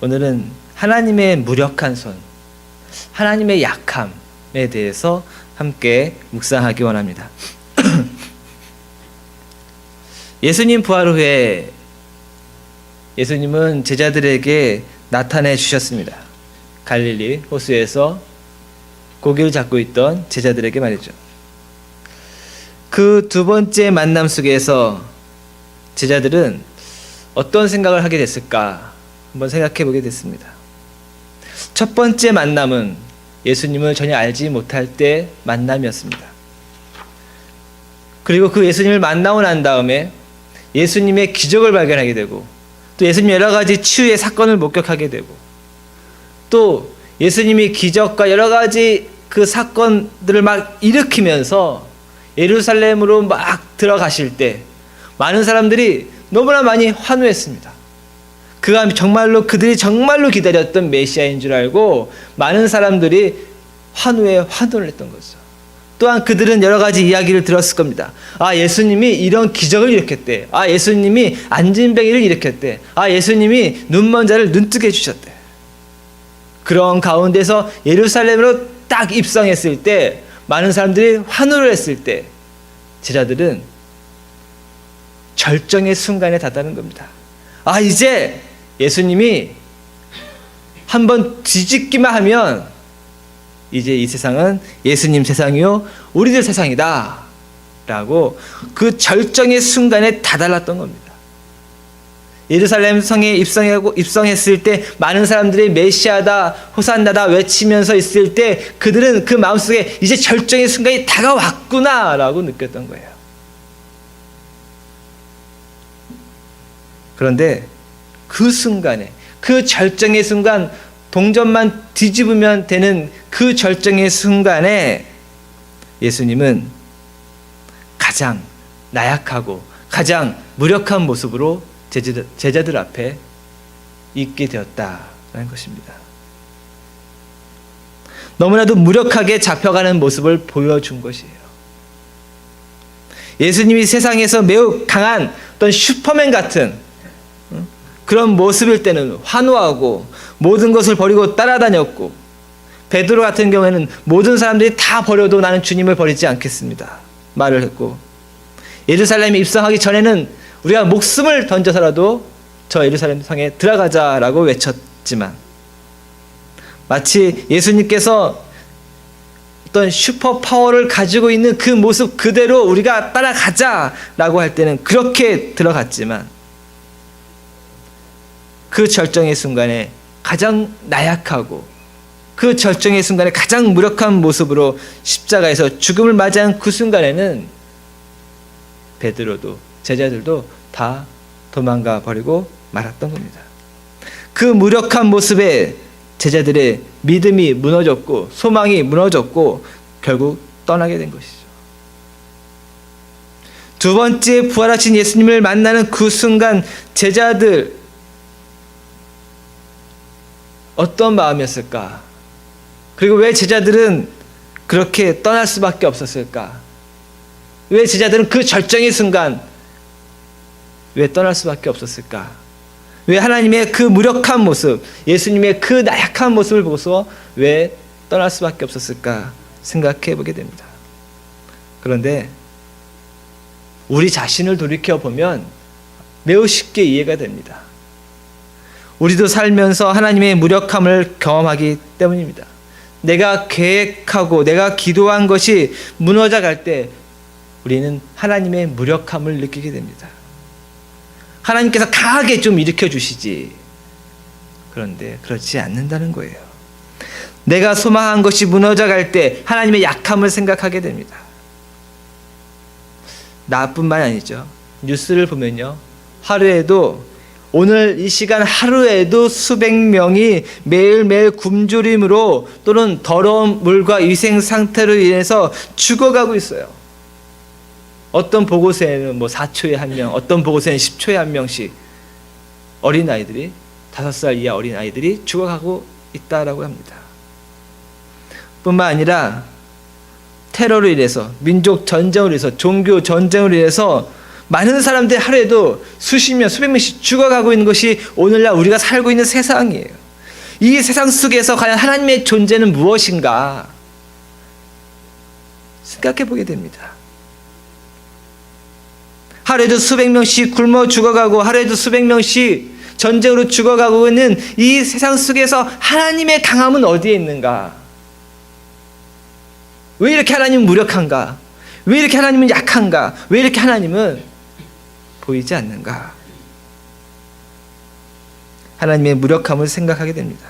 오늘은 하나님의 무력한 손, 하나님의 약함에 대해서 함께 묵상하기 원합니다. 예수님 부활 후에 예수님은 제자들에게 나타내 주셨습니다. 갈릴리 호수에서 고기를 잡고 있던 제자들에게 말이죠. 그 두 번째 만남 속에서 제자들은 어떤 생각을 하게 됐을까 한번 생각해 보게 됐습니다. 첫 번째 만남은 예수님을 전혀 알지 못할 때 만남이었습니다. 그리고 그 예수님을 만나고 난 다음에 예수님의 기적을 발견하게 되고, 또 예수님 여러 가지 치유의 사건을 목격하게 되고, 또 예수님이 기적과 여러 가지 그 사건들을 막 일으키면서 예루살렘으로 막 들어가실 때 많은 사람들이 너무나 많이 환호했습니다. 그가 정말로 그들이 정말로 기다렸던 메시아인 줄 알고 많은 사람들이 환호에 환호를 했던 거죠. 또한 그들은 여러 가지 이야기를 들었을 겁니다. 아, 예수님이 이런 기적을 일으켰대. 아, 예수님이 안진뱅이를 일으켰대. 아, 예수님이 눈먼 자를 눈뜨게 해주셨대. 그런 가운데서 예루살렘으로 딱 입성했을 때, 많은 사람들이 환호를 했을 때 제자들은 절정의 순간에 다다른 겁니다. 아, 이제 예수님이 한번 뒤집기만 하면 이제 이 세상은 예수님 세상이요 우리들 세상이다 라고 그 절정의 순간에 다다랐던 겁니다. 예루살렘 성에 입성했을 때 많은 사람들이 메시아다 호산나다 외치면서 있을 때 그들은 그 마음속에 이제 절정의 순간이 다가왔구나 라고 느꼈던 거예요. 그런데 그 순간에, 그 절정의 순간, 동전만 뒤집으면 되는 그 절정의 순간에 예수님은 가장 나약하고 가장 무력한 모습으로 제자들 앞에 있게 되었다라는 것입니다. 너무나도 무력하게 잡혀가는 모습을 보여준 것이에요. 예수님이 세상에서 매우 강한 어떤 슈퍼맨 같은 그런 모습일 때는 환호하고 모든 것을 버리고 따라다녔고, 베드로 같은 경우에는 모든 사람들이 다 버려도 나는 주님을 버리지 않겠습니다 말을 했고, 예루살렘에 입성하기 전에는 우리가 목숨을 던져서라도 저 예루살렘 성에 들어가자라고 외쳤지만, 마치 예수님께서 어떤 슈퍼 파워를 가지고 있는 그 모습 그대로 우리가 따라가자라고 할 때는 그렇게 들어갔지만, 그 절정의 순간에 가장 나약하고 그 절정의 순간에 가장 무력한 모습으로 십자가에서 죽음을 맞이한 그 순간에는 베드로도 제자들도 다 도망가 버리고 말았던 겁니다. 그 무력한 모습에 제자들의 믿음이 무너졌고 소망이 무너졌고 결국 떠나게 된 것이죠. 두 번째 부활하신 예수님을 만나는 그 순간 제자들 어떤 마음이었을까? 그리고 왜 제자들은 그렇게 떠날 수밖에 없었을까? 왜 제자들은 그 절정의 순간 왜 떠날 수밖에 없었을까? 왜 하나님의 그 무력한 모습, 예수님의 그 나약한 모습을 보고서 왜 떠날 수밖에 없었을까 생각해 보게 됩니다. 그런데 우리 자신을 돌이켜보면 매우 쉽게 이해가 됩니다. 우리도 살면서 하나님의 무력함을 경험하기 때문입니다. 내가 계획하고 내가 기도한 것이 무너져 갈 때 우리는 하나님의 무력함을 느끼게 됩니다. 하나님께서 강하게 좀 일으켜 주시지. 그런데 그렇지 않는다는 거예요. 내가 소망한 것이 무너져 갈 때 하나님의 약함을 생각하게 됩니다. 나뿐만 아니죠. 뉴스를 보면요, 하루에도 오늘 이 시간 하루에도 수백 명이 매일매일 굶주림으로 또는 더러운 물과 위생 상태로 인해서 죽어가고 있어요. 어떤 보고서에는 4초에 한 명, 어떤 보고서에는 10초에 한 명씩 어린아이들이, 5살 이하 어린아이들이 죽어가고 있다라고 합니다. 뿐만 아니라 테러로 인해서, 민족 전쟁으로 인해서, 종교 전쟁으로 인해서 많은 사람들이 하루에도 수십 명, 수백 명씩 죽어가고 있는 것이 오늘날 우리가 살고 있는 세상이에요. 이 세상 속에서 과연 하나님의 존재는 무엇인가 생각해 보게 됩니다. 하루에도 수백 명씩 굶어 죽어가고 하루에도 수백 명씩 전쟁으로 죽어가고 있는 이 세상 속에서 하나님의 강함은 어디에 있는가? 왜 이렇게 하나님은 무력한가? 왜 이렇게 하나님은 약한가? 왜 이렇게 하나님은 보이지 않는가? 하나님의 무력함을 생각하게 됩니다.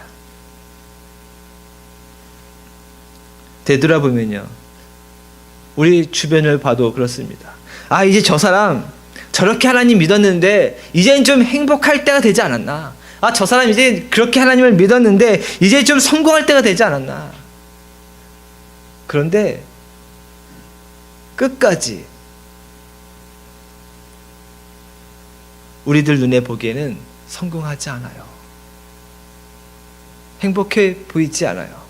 되돌아보면요, 우리 주변을 봐도 그렇습니다. 아, 이제 저 사람 저렇게 하나님 믿었는데 이제는 좀 행복할 때가 되지 않았나? 아, 저 사람 이제 그렇게 하나님을 믿었는데 이제 좀 성공할 때가 되지 않았나? 그런데 끝까지 우리들 눈에 보기에는 성공하지 않아요. 행복해 보이지 않아요.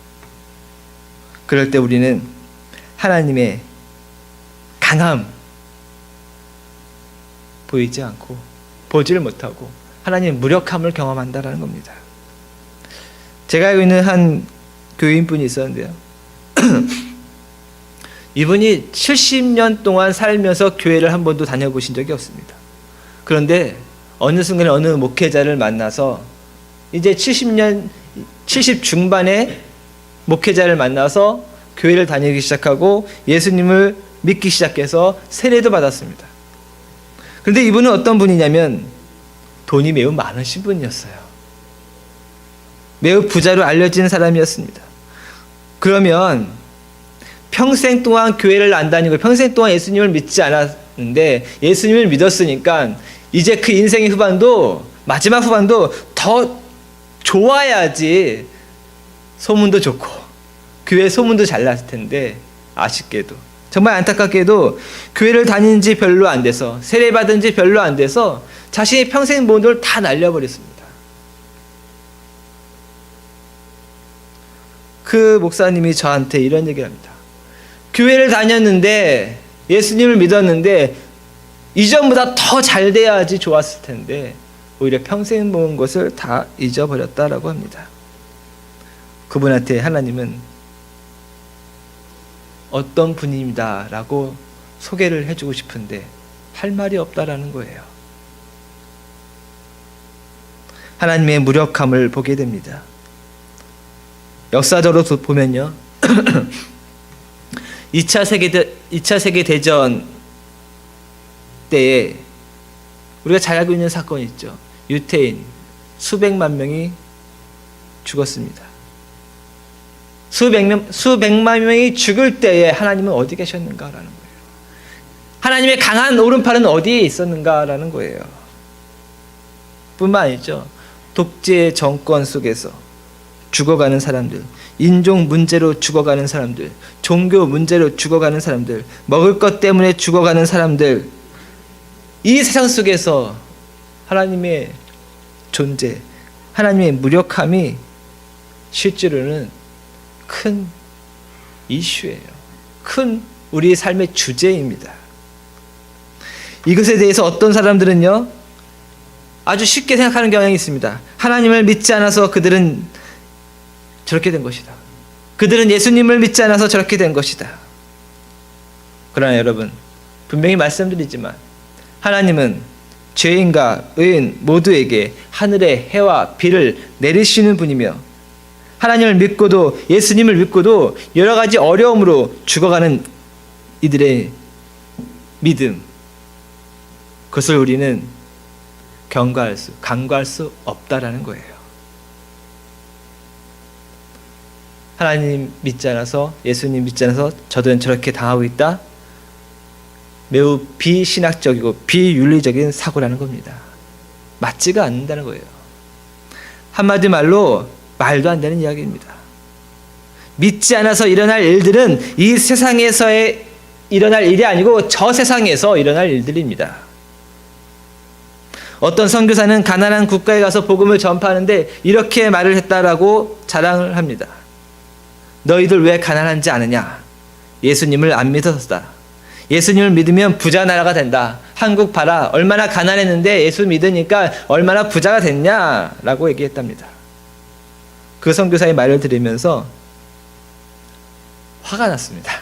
그럴 때 우리는 하나님의 강함 보이지 않고 보지를 못하고 하나님의 무력함을 경험한다라는 겁니다. 제가 알고 있는 한 교인분이 있었는데요. 이분이 70년 동안 살면서 교회를 한 번도 다녀보신 적이 없습니다. 그런데 어느 순간에 어느 목회자를 만나서 이제 70 중반에 목회자를 만나서 교회를 다니기 시작하고 예수님을 믿기 시작해서 세례도 받았습니다. 그런데 이분은 어떤 분이냐면 돈이 매우 많으신 분이었어요. 매우 부자로 알려진 사람이었습니다. 그러면 평생 동안 교회를 안 다니고 평생 동안 예수님을 믿지 않았는데 예수님을 믿었으니까 이제 그 인생의 후반도, 마지막 후반도 더 좋아야지 소문도 좋고 교회 소문도 잘 났을 텐데, 아쉽게도 정말 안타깝게도 교회를 다닌 지 별로 안 돼서 세례 받은 지 별로 안 돼서 자신의 평생 모든 걸 다 날려버렸습니다. 그 목사님이 저한테 이런 얘기를 합니다. 교회를 다녔는데 예수님을 믿었는데 이전보다 더 잘 돼야지 좋았을 텐데 오히려 평생 모은 것을 다 잊어버렸다라고 합니다. 그분한테 하나님은 어떤 분입니다 라고 소개를 해주고 싶은데 할 말이 없다라는 거예요. 하나님의 무력함을 보게 됩니다. 역사적으로 보면요, 2차 세계대전 때에 우리가 잘 알고 있는 사건이 있죠. 유태인 수백만 명이 죽었습니다. 수백만 명이 죽을 때에 하나님은 어디 계셨는가라는 거예요. 하나님의 강한 오른팔은 어디에 있었는가라는 거예요. 뿐만 아니죠. 독재 정권 속에서 죽어가는 사람들, 인종 문제로 죽어가는 사람들, 종교 문제로 죽어가는 사람들, 먹을 것 때문에 죽어가는 사람들, 이 세상 속에서 하나님의 존재, 하나님의 무력함이 실제로는 큰 이슈예요. 큰 우리의 삶의 주제입니다. 이것에 대해서 어떤 사람들은요, 아주 쉽게 생각하는 경향이 있습니다. 하나님을 믿지 않아서 그들은 저렇게 된 것이다. 그들은 예수님을 믿지 않아서 저렇게 된 것이다. 그러나 여러분, 분명히 말씀드리지만 하나님은 죄인과 의인 모두에게 하늘의 해와 비를 내리시는 분이며 하나님을 믿고도, 예수님을 믿고도 여러 가지 어려움으로 죽어가는 이들의 믿음, 그것을 우리는 간과할 수 없다라는 거예요. 하나님 믿지 않아서, 예수님 믿지 않아서 저들은 저렇게 당하고 있다? 매우 비신학적이고 비윤리적인 사고라는 겁니다. 맞지가 않는다는 거예요. 한마디 말로 말도 안 되는 이야기입니다. 믿지 않아서 일어날 일들은 이 세상에서의 일어날 일이 아니고 저 세상에서 일어날 일들입니다. 어떤 선교사는 가난한 국가에 가서 복음을 전파하는데 이렇게 말을 했다라고 자랑을 합니다. 너희들 왜 가난한지 아느냐? 예수님을 안 믿어서다. 예수님을 믿으면 부자 나라가 된다. 한국 봐라. 얼마나 가난했는데 예수 믿으니까 얼마나 부자가 됐냐라고 얘기했답니다. 그 선교사의 말을 들으면서 화가 났습니다.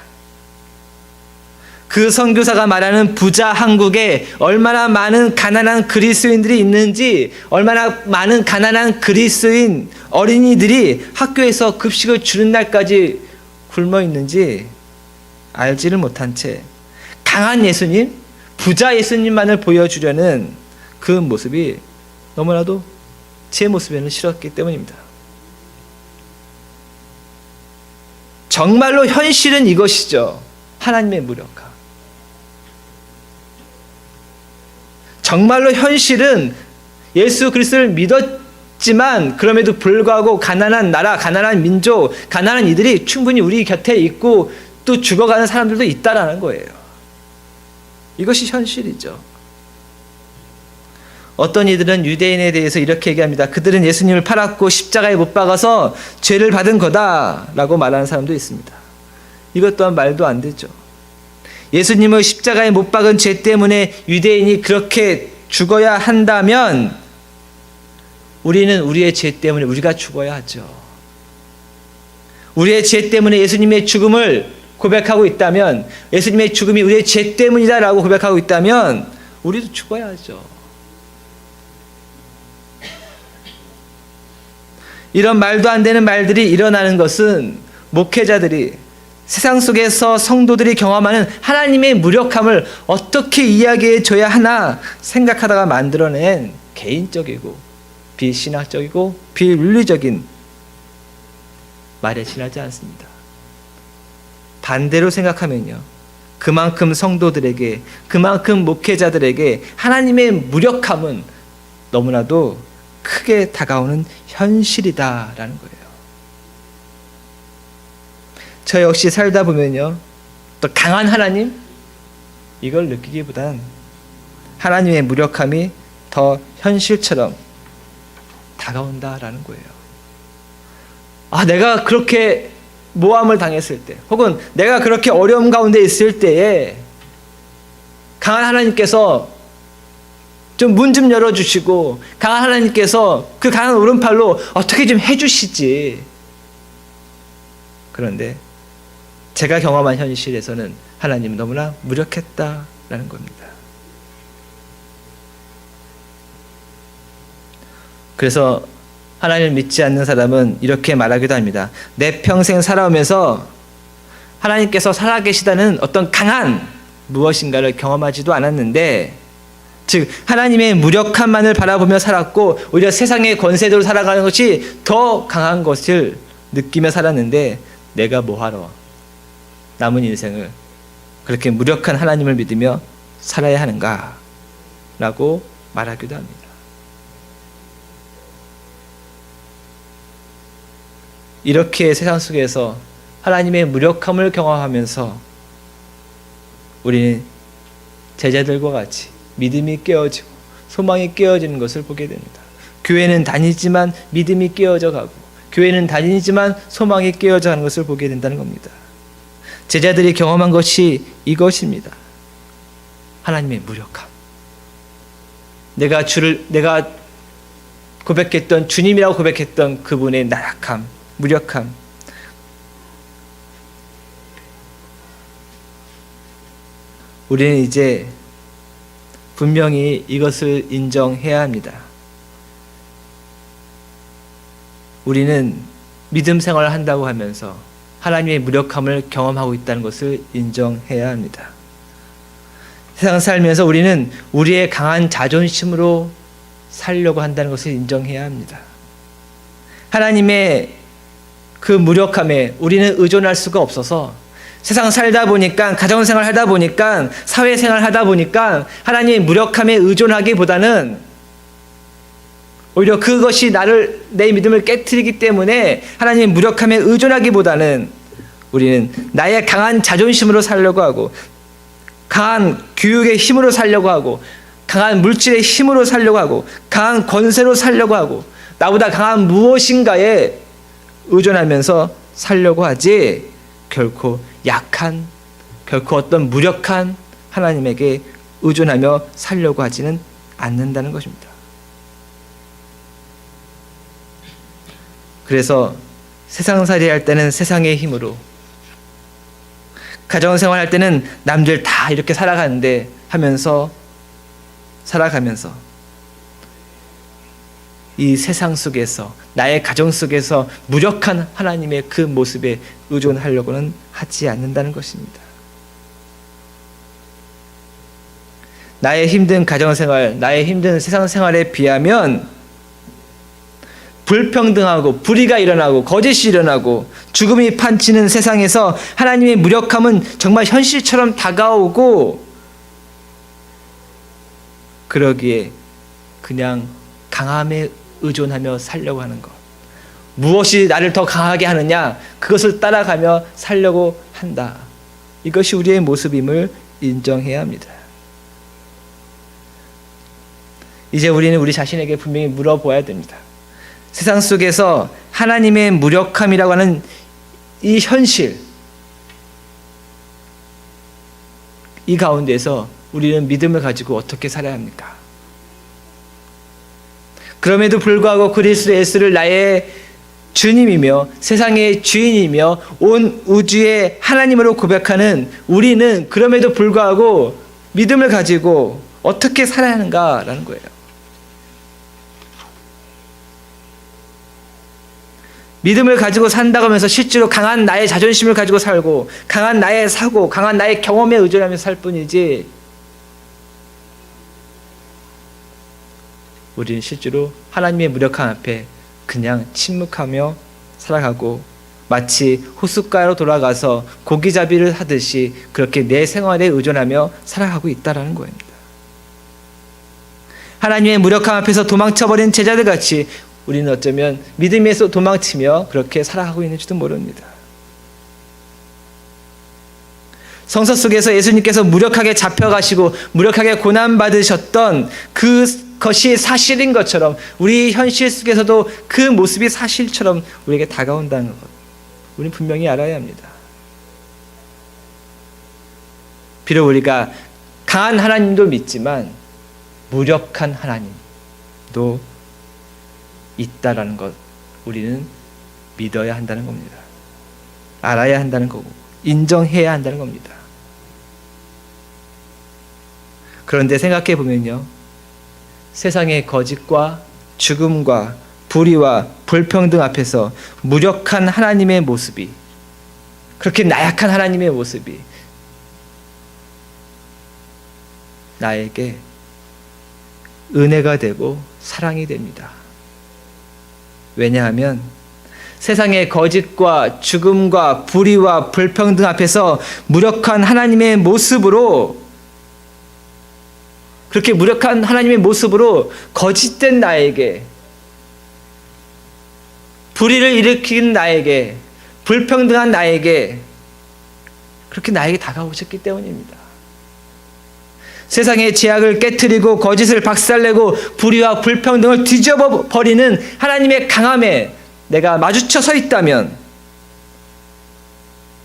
그 선교사가 말하는 부자 한국에 얼마나 많은 가난한 그리스도인들이 있는지, 얼마나 많은 가난한 그리스도인 어린이들이 학교에서 급식을 주는 날까지 굶어 있는지 알지를 못한 채 강한 예수님, 부자 예수님만을 보여주려는 그 모습이 너무나도 제 모습에는 싫었기 때문입니다. 정말로 현실은 이것이죠. 하나님의 무력함. 정말로 현실은 예수 그리스도를 믿었지만 그럼에도 불구하고 가난한 나라, 가난한 민족, 가난한 이들이 충분히 우리 곁에 있고 또 죽어가는 사람들도 있다라는 거예요. 이것이 현실이죠. 어떤 이들은 유대인에 대해서 이렇게 얘기합니다. 그들은 예수님을 팔았고 십자가에 못 박아서 죄를 받은 거다라고 말하는 사람도 있습니다. 이것 또한 말도 안 되죠. 예수님을 십자가에 못 박은 죄 때문에 유대인이 그렇게 죽어야 한다면 우리는 우리의 죄 때문에 우리가 죽어야 하죠. 우리의 죄 때문에 예수님의 죽음을 고백하고 있다면, 예수님의 죽음이 우리의 죄 때문이다라고 고백하고 있다면 우리도 죽어야 하죠. 이런 말도 안 되는 말들이 일어나는 것은 목회자들이 세상 속에서 성도들이 경험하는 하나님의 무력함을 어떻게 이야기해 줘야 하나 생각하다가 만들어낸 개인적이고 비신학적이고 비윤리적인 말에 지나지 않습니다. 반대로 생각하면요, 그만큼 성도들에게, 그만큼 목회자들에게 하나님의 무력함은 너무나도 크게 다가오는 현실이다라는 거예요. 저 역시 살다 보면요, 또 강한 하나님, 이걸 느끼기보단 하나님의 무력함이 더 현실처럼 다가온다라는 거예요. 아, 내가 그렇게 모함을 당했을 때, 혹은 내가 그렇게 어려움 가운데 있을 때에 강한 하나님께서 좀 문 좀 열어주시고, 강한 하나님께서 그 강한 오른팔로 어떻게 좀 해주시지. 그런데 제가 경험한 현실에서는 하나님은 너무나 무력했다라는 겁니다. 그래서 하나님을 믿지 않는 사람은 이렇게 말하기도 합니다. 내 평생 살아오면서 하나님께서 살아계시다는 어떤 강한 무엇인가를 경험하지도 않았는데, 즉 하나님의 무력함만을 바라보며 살았고 오히려 세상의 권세대로 살아가는 것이 더 강한 것을 느끼며 살았는데, 내가 뭐하러 남은 인생을 그렇게 무력한 하나님을 믿으며 살아야 하는가 라고 말하기도 합니다. 이렇게 세상 속에서 하나님의 무력함을 경험하면서 우리는 제자들과 같이 믿음이 깨어지고 소망이 깨어지는 것을 보게 됩니다. 교회는 다니지만 믿음이 깨어져 가고, 교회는 다니지만 소망이 깨어져 가는 것을 보게 된다는 겁니다. 제자들이 경험한 것이 이것입니다. 하나님의 무력함. 내가 고백했던, 주님이라고 고백했던 그분의 나약함, 무력함. 우리는 이제 분명히 이것을 인정해야 합니다. 우리는 믿음 생활을 한다고 하면서 하나님의 무력함을 경험하고 있다는 것을 인정해야 합니다. 세상 살면서 우리는 우리의 강한 자존심으로 살려고 한다는 것을 인정해야 합니다. 하나님의 그 무력함에 우리는 의존할 수가 없어서 세상 살다 보니까, 가정생활 하다 보니까, 사회생활 하다 보니까 하나님의 무력함에 의존하기보다는 오히려 그것이 내 믿음을 깨트리기 때문에 하나님의 무력함에 의존하기보다는 우리는 나의 강한 자존심으로 살려고 하고, 강한 교육의 힘으로 살려고 하고, 강한 물질의 힘으로 살려고 하고, 강한 권세로 살려고 하고, 나보다 강한 무엇인가에 의존하면서 살려고 하지, 결코 결코 어떤 무력한 하나님에게 의존하며 살려고 하지는 않는다는 것입니다. 그래서 세상살이 할 때는 세상의 힘으로, 가정생활 할 때는 남들 다 이렇게 살아가는데 하면서 살아가면서 이 세상 속에서, 나의 가정 속에서 무력한 하나님의 그 모습에 의존하려고는 하지 않는다는 것입니다. 나의 힘든 가정생활, 나의 힘든 세상 생활에 비하면 불평등하고 불의가 일어나고 거짓이 일어나고 죽음이 판치는 세상에서 하나님의 무력함은 정말 현실처럼 다가오고, 그러기에 그냥 강함에 의존하며 살려고 하는 것, 무엇이 나를 더 강하게 하느냐, 그것을 따라가며 살려고 한다. 이것이 우리의 모습임을 인정해야 합니다. 이제 우리는 우리 자신에게 분명히 물어보아야 됩니다. 세상 속에서 하나님의 무력함이라고 하는 이 현실, 이 가운데서 우리는 믿음을 가지고 어떻게 살아야 합니까? 그럼에도 불구하고 그리스도 예수를 나의 주님이며 세상의 주인이며 온 우주의 하나님으로 고백하는 우리는 그럼에도 불구하고 믿음을 가지고 어떻게 살아야 하는가라는 거예요. 믿음을 가지고 산다고 하면서 실제로 강한 나의 자존심을 가지고 살고 강한 나의 사고, 강한 나의 경험에 의존하면서 살 뿐이지, 우리는 실제로 하나님의 무력함 앞에 그냥 침묵하며 살아가고 마치 호숫가로 돌아가서 고기잡이를 하듯이 그렇게 내 생활에 의존하며 살아가고 있다는 거입니다. 하나님의 무력함 앞에서 도망쳐버린 제자들 같이 우리는 어쩌면 믿음에서 도망치며 그렇게 살아가고 있는지도 모릅니다. 성서 속에서 예수님께서 무력하게 잡혀가시고 무력하게 고난받으셨던 그것이 사실인 것처럼 우리 현실 속에서도 그 모습이 사실처럼 우리에게 다가온다는 것, 우리는 분명히 알아야 합니다. 비록 우리가 강한 하나님도 믿지만 무력한 하나님도 있다라는 것, 우리는 믿어야 한다는 겁니다. 알아야 한다는 거고 인정해야 한다는 겁니다. 그런데 생각해 보면요, 세상의 거짓과 죽음과 불의와 불평등 앞에서 무력한 하나님의 모습이, 그렇게 나약한 하나님의 모습이 나에게 은혜가 되고 사랑이 됩니다. 왜냐하면 세상의 거짓과 죽음과 불의와 불평등 앞에서 무력한 하나님의 모습으로, 그렇게 무력한 하나님의 모습으로 거짓된 나에게, 불의를 일으킨 나에게, 불평등한 나에게, 그렇게 나에게 다가오셨기 때문입니다. 세상의 제약을 깨트리고 거짓을 박살내고 불의와 불평등을 뒤집어 버리는 하나님의 강함에 내가 마주쳐 서 있다면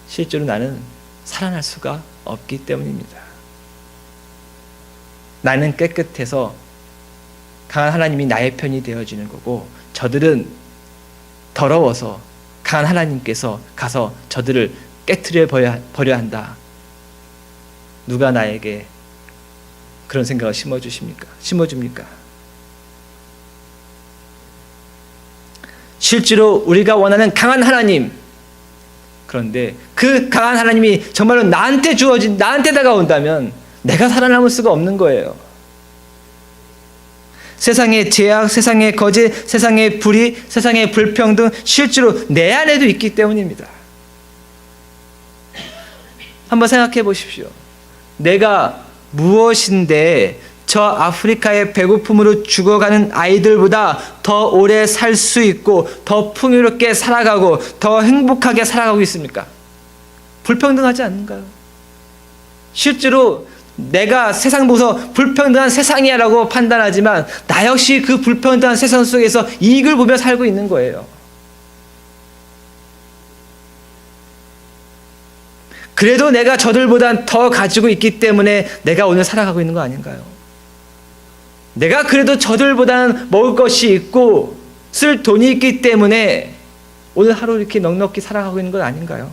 실제로 나는 살아날 수가 없기 때문입니다. 나는 깨끗해서 강한 하나님이 나의 편이 되어지는 거고, 저들은 더러워서 강한 하나님께서 가서 저들을 깨트려 버려야 한다. 누가 나에게 그런 생각을 심어줍니까? 실제로 우리가 원하는 강한 하나님, 그런데 그 강한 하나님이 정말로 나한테 다가온다면 내가 살아남을 수가 없는 거예요. 세상의 제약, 세상의 거짓, 세상의 불의, 세상의 불평등, 실제로 내 안에도 있기 때문입니다. 한번 생각해 보십시오. 내가 무엇인데 저 아프리카의 배고픔으로 죽어가는 아이들보다 더 오래 살 수 있고 더 풍요롭게 살아가고 더 행복하게 살아가고 있습니까? 불평등하지 않는가요? 실제로 내가 세상 보고서 불평등한 세상이야 라고 판단하지만 나 역시 그 불평등한 세상 속에서 이익을 보며 살고 있는 거예요. 그래도 내가 저들보단 더 가지고 있기 때문에 내가 오늘 살아가고 있는 거 아닌가요? 내가 그래도 저들보다는 먹을 것이 있고 쓸 돈이 있기 때문에 오늘 하루 이렇게 넉넉히 살아가고 있는 건 아닌가요?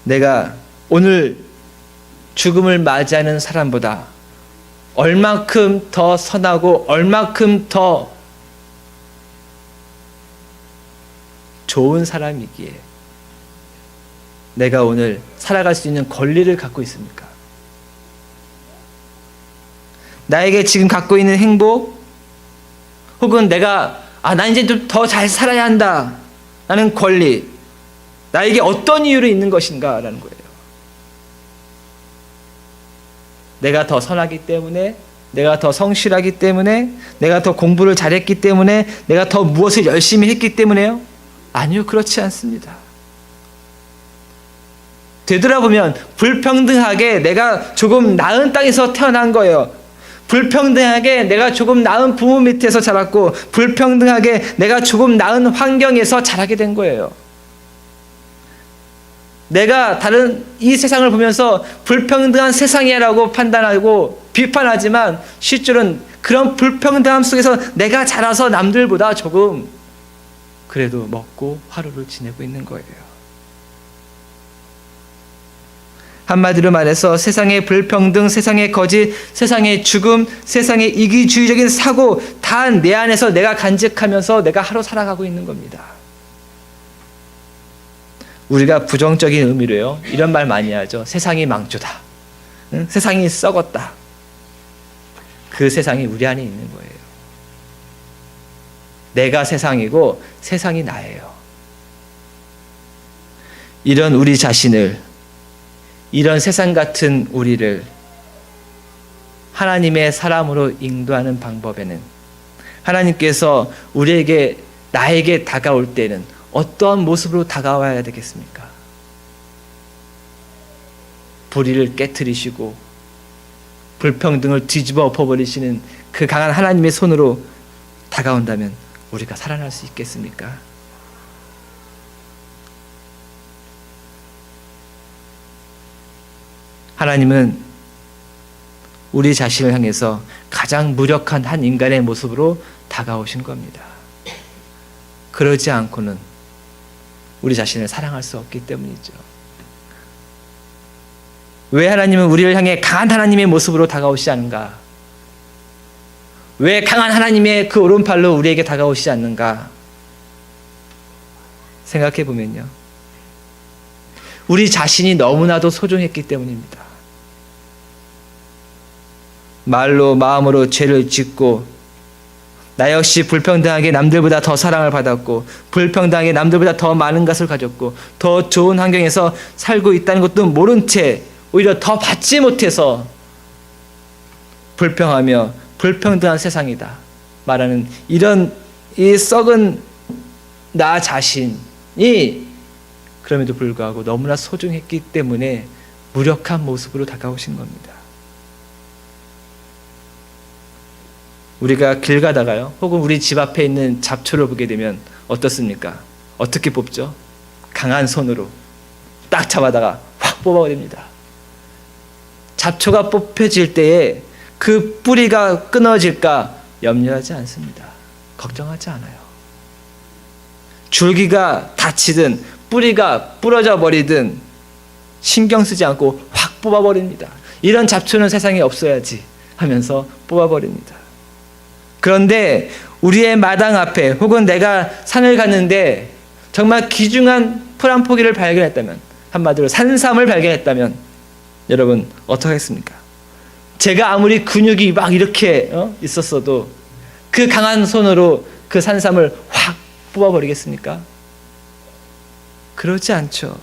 내가 오늘 죽음을 맞이하는 사람보다 얼만큼 더 선하고 얼만큼 더 좋은 사람이기에 내가 오늘 살아갈 수 있는 권리를 갖고 있습니까? 나에게 지금 갖고 있는 행복, 혹은 내가 나 이제 좀 더 잘 살아야 한다 라는 권리, 나에게 어떤 이유로 있는 것인가 라는 거예요. 내가 더 선하기 때문에, 내가 더 성실하기 때문에, 내가 더 공부를 잘했기 때문에, 내가 더 무엇을 열심히 했기 때문에요? 아니요, 그렇지 않습니다. 되돌아보면 불평등하게 내가 조금 나은 땅에서 태어난 거예요. 불평등하게 내가 조금 나은 부모 밑에서 자랐고, 불평등하게 내가 조금 나은 환경에서 자라게 된 거예요. 내가 다른 이 세상을 보면서 불평등한 세상이라고 판단하고 비판하지만, 실제로는 그런 불평등함 속에서 내가 자라서 남들보다 조금 그래도 먹고 하루를 지내고 있는 거예요. 한마디로 말해서 세상의 불평등, 세상의 거짓, 세상의 죽음, 세상의 이기주의적인 사고 다 내 안에서 내가 간직하면서 내가 하루 살아가고 있는 겁니다. 우리가 부정적인 의미로요, 이런 말 많이 하죠. 세상이 망조다. 응? 세상이 썩었다. 그 세상이 우리 안에 있는 거예요. 내가 세상이고 세상이 나예요. 이런 우리 자신을, 이런 세상 같은 우리를 하나님의 사람으로 인도하는 방법에는, 하나님께서 우리에게, 나에게 다가올 때는 어떠한 모습으로 다가와야 되겠습니까? 불의를 깨트리시고 불평등을 뒤집어 엎어버리시는 그 강한 하나님의 손으로 다가온다면 우리가 살아날 수 있겠습니까? 하나님은 우리 자신을 향해서 가장 무력한 한 인간의 모습으로 다가오신 겁니다. 그러지 않고는 우리 자신을 사랑할 수 없기 때문이죠. 왜 하나님은 우리를 향해 강한 하나님의 모습으로 다가오시지 않는가? 왜 강한 하나님의 그 오른팔로 우리에게 다가오시지 않는가? 생각해 보면요, 우리 자신이 너무나도 소중했기 때문입니다. 말로 마음으로 죄를 짓고, 나 역시 불평등하게 남들보다 더 사랑을 받았고, 불평등하게 남들보다 더 많은 것을 가졌고, 더 좋은 환경에서 살고 있다는 것도 모른 채 오히려 더 받지 못해서 불평하며 불평등한 세상이다 말하는 이런 이 썩은 나 자신이 그럼에도 불구하고 너무나 소중했기 때문에 무력한 모습으로 다가오신 겁니다. 우리가 길 가다가요, 혹은 우리 집 앞에 있는 잡초를 보게 되면 어떻습니까? 어떻게 뽑죠? 강한 손으로 딱 잡아다가 확 뽑아버립니다. 잡초가 뽑혀질 때에 그 뿌리가 끊어질까 염려하지 않습니다. 걱정하지 않아요. 줄기가 다치든 뿌리가 부러져 버리든 신경 쓰지 않고 확 뽑아버립니다. 이런 잡초는 세상에 없어야지 하면서 뽑아버립니다. 그런데 우리의 마당 앞에, 혹은 내가 산을 갔는데 정말 귀중한 풀 한 포기를 발견했다면, 한마디로 산삼을 발견했다면 여러분 어떡하겠습니까? 제가 아무리 근육이 막 이렇게 있었어도 그 강한 손으로 그 산삼을 확 뽑아버리겠습니까? 그렇지 않죠.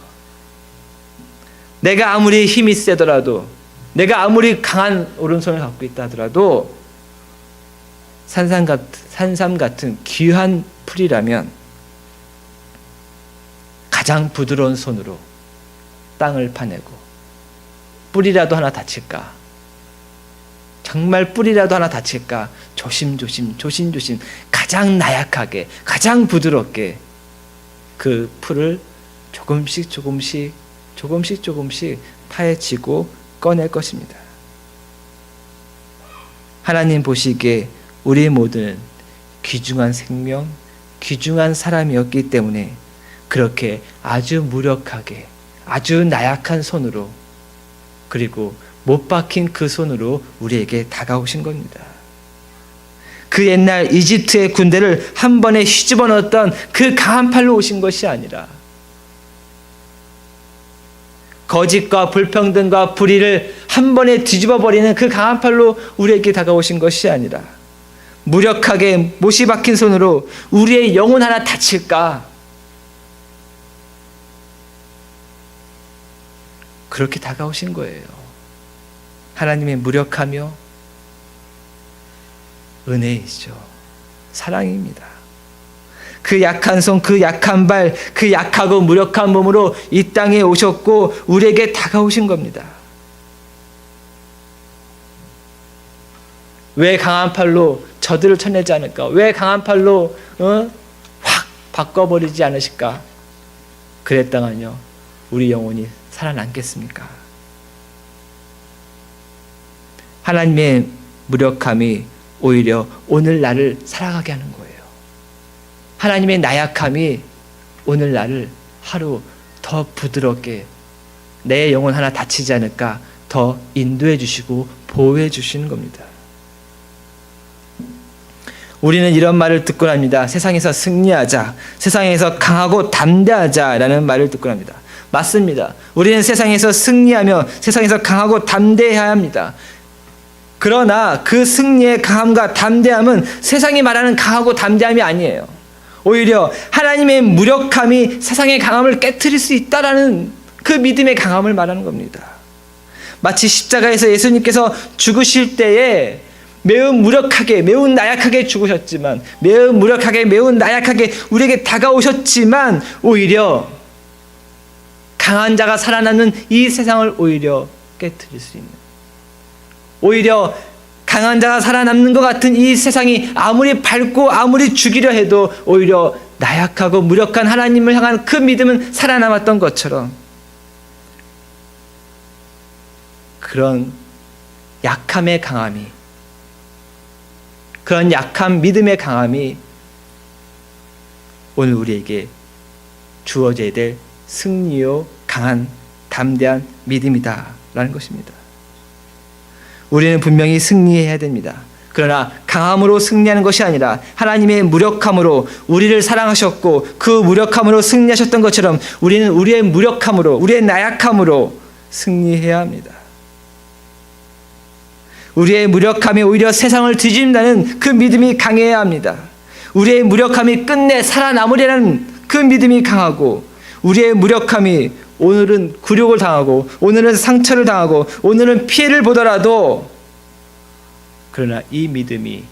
내가 아무리 힘이 세더라도, 내가 아무리 강한 오른손을 갖고 있다 하더라도 산삼 같은 귀한 풀이라면 가장 부드러운 손으로 땅을 파내고, 뿌리라도 하나 다칠까, 정말 뿌리라도 하나 다칠까 조심조심 가장 나약하게, 가장 부드럽게 그 풀을 조금씩 파헤치고 꺼낼 것입니다. 하나님 보시기에 우리 모두는 귀중한 생명, 귀중한 사람이었기 때문에 그렇게 아주 무력하게, 아주 나약한 손으로, 그리고 못 박힌 그 손으로 우리에게 다가오신 겁니다. 그 옛날 이집트의 군대를 한 번에 휘집어 넣었던 그 강한 팔로 오신 것이 아니라 거짓과 불평등과 불의를 한 번에 뒤집어 버리는 그 강한 팔로 우리에게 다가오신 것이 아니라 무력하게 못이 박힌 손으로 우리의 영혼 하나 다칠까, 그렇게 다가오신 거예요. 하나님의 무력하며 은혜이죠. 사랑입니다. 그 약한 손, 그 약한 발, 그 약하고 무력한 몸으로 이 땅에 오셨고 우리에게 다가오신 겁니다. 왜 강한 팔로 저들을 쳐내지 않을까? 왜 강한 팔로 확 바꿔버리지 않으실까? 그랬다가요, 우리 영혼이 살아남겠습니까? 하나님의 무력함이 오히려 오늘 나를 살아가게 하는 거예요. 하나님의 나약함이 오늘 나를 하루 더 부드럽게 내 영혼 하나 다치지 않을까 더 인도해 주시고 보호해 주시는 겁니다. 우리는 이런 말을 듣곤 합니다. 세상에서 승리하자, 세상에서 강하고 담대하자라는 말을 듣곤 합니다. 맞습니다. 우리는 세상에서 승리하며 세상에서 강하고 담대해야 합니다. 그러나 그 승리의 강함과 담대함은 세상이 말하는 강하고 담대함이 아니에요. 오히려 하나님의 무력함이 세상의 강함을 깨트릴 수 있다라는 그 믿음의 강함을 말하는 겁니다. 마치 십자가에서 예수님께서 죽으실 때에 매우 무력하게, 매우 나약하게 죽으셨지만, 매우 무력하게, 매우 나약하게 우리에게 다가오셨지만, 오히려 강한 자가 살아남는 이 세상을 오히려 깨트릴 수 있는, 오히려 강한 자가 살아남는 것 같은 이 세상이 아무리 밝고 아무리 죽이려 해도 오히려 나약하고 무력한 하나님을 향한 그 믿음은 살아남았던 것처럼, 그런 약함의 강함이, 그런 약한 믿음의 강함이 오늘 우리에게 주어져야 될 승리요 강한 담대한 믿음이다라는 것입니다. 우리는 분명히 승리해야 됩니다. 그러나 강함으로 승리하는 것이 아니라 하나님의 무력함으로 우리를 사랑하셨고 그 무력함으로 승리하셨던 것처럼 우리는 우리의 무력함으로, 우리의 나약함으로 승리해야 합니다. 우리의 무력함이 오히려 세상을 뒤집는다는 그 믿음이 강해야 합니다. 우리의 무력함이 끝내 살아남으려는 그 믿음이 강하고, 우리의 무력함이 오늘은 굴욕을 당하고 오늘은 상처를 당하고 오늘은 피해를 보더라도, 그러나 이 믿음이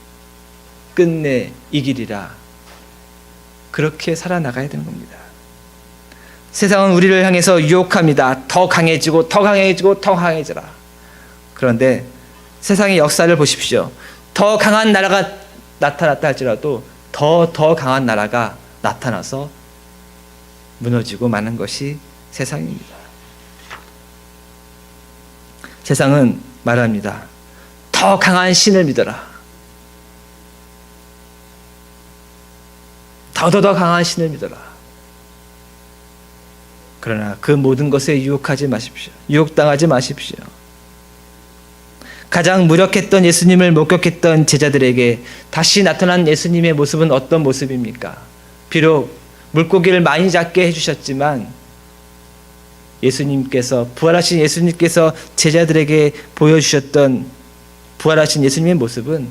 끝내 이기리라, 그렇게 살아나가야 되는 겁니다. 세상은 우리를 향해서 유혹합니다. 더 강해지고 더 강해지고 더 강해져라. 그런데 세상의 역사를 보십시오. 더 강한 나라가 나타났다 할지라도 더 강한 나라가 나타나서 무너지고 마는 것이 세상입니다. 세상은 말합니다. 더 강한 신을 믿어라. 더 강한 신을 믿어라. 그러나 그 모든 것에 유혹하지 마십시오. 유혹당하지 마십시오. 가장 무력했던 예수님을 목격했던 제자들에게 다시 나타난 예수님의 모습은 어떤 모습입니까? 비록 물고기를 많이 잡게 해주셨지만 예수님께서, 부활하신 예수님께서 제자들에게 보여주셨던 부활하신 예수님의 모습은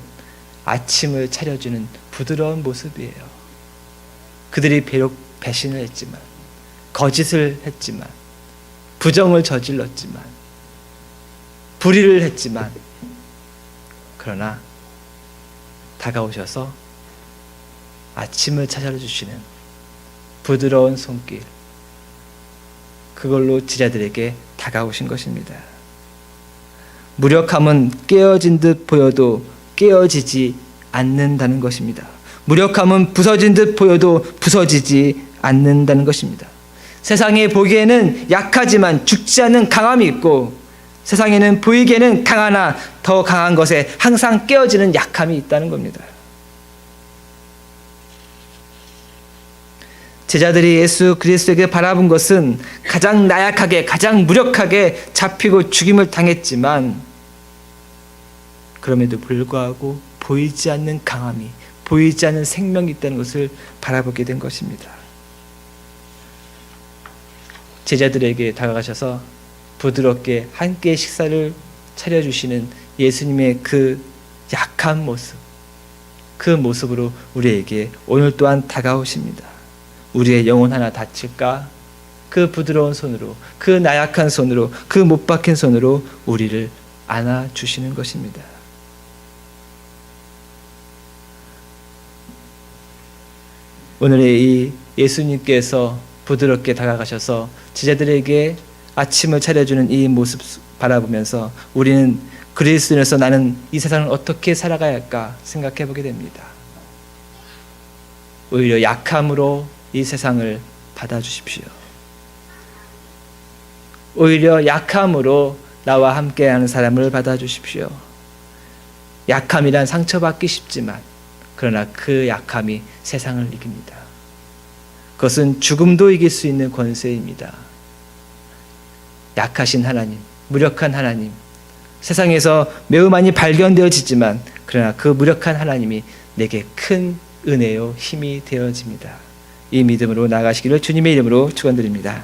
아침을 차려주는 부드러운 모습이에요. 그들이 비록 배신을 했지만, 거짓을 했지만, 부정을 저질렀지만, 불의를 했지만, 그러나 다가오셔서 아침을 찾아주시는 부드러운 손길, 그걸로 제자들에게 다가오신 것입니다. 무력함은 깨어진 듯 보여도 깨어지지 않는다는 것입니다. 무력함은 부서진 듯 보여도 부서지지 않는다는 것입니다. 세상에 보기에는 약하지만 죽지 않는 강함이 있고, 세상에는 보이기에는 강하나 더 강한 것에 항상 깨어지는 약함이 있다는 겁니다. 제자들이 예수 그리스도에게 바라본 것은 가장 나약하게, 가장 무력하게 잡히고 죽임을 당했지만, 그럼에도 불구하고 보이지 않는 강함이, 보이지 않는 생명이 있다는 것을 바라보게 된 것입니다. 제자들에게 다가가셔서 부드럽게 함께 식사를 차려주시는 예수님의 그 약한 모습, 그 모습으로 우리에게 오늘 또한 다가오십니다. 우리의 영혼 하나 다칠까? 그 부드러운 손으로, 그 나약한 손으로, 그 못 박힌 손으로 우리를 안아주시는 것입니다. 오늘의 이 예수님께서 부드럽게 다가가셔서 제자들에게 아침을 차려주는 이 모습 바라보면서 우리는 그리스도인으로서 나는 이 세상을 어떻게 살아가야 할까 생각해 보게 됩니다. 오히려 약함으로 이 세상을 받아주십시오. 오히려 약함으로 나와 함께하는 사람을 받아주십시오. 약함이란 상처받기 쉽지만, 그러나 그 약함이 세상을 이깁니다. 그것은 죽음도 이길 수 있는 권세입니다. 약하신 하나님, 무력한 하나님, 세상에서 매우 많이 발견되어지지만, 그러나 그 무력한 하나님이 내게 큰 은혜요 힘이 되어집니다. 이 믿음으로 나아가시기를 주님의 이름으로 축원드립니다.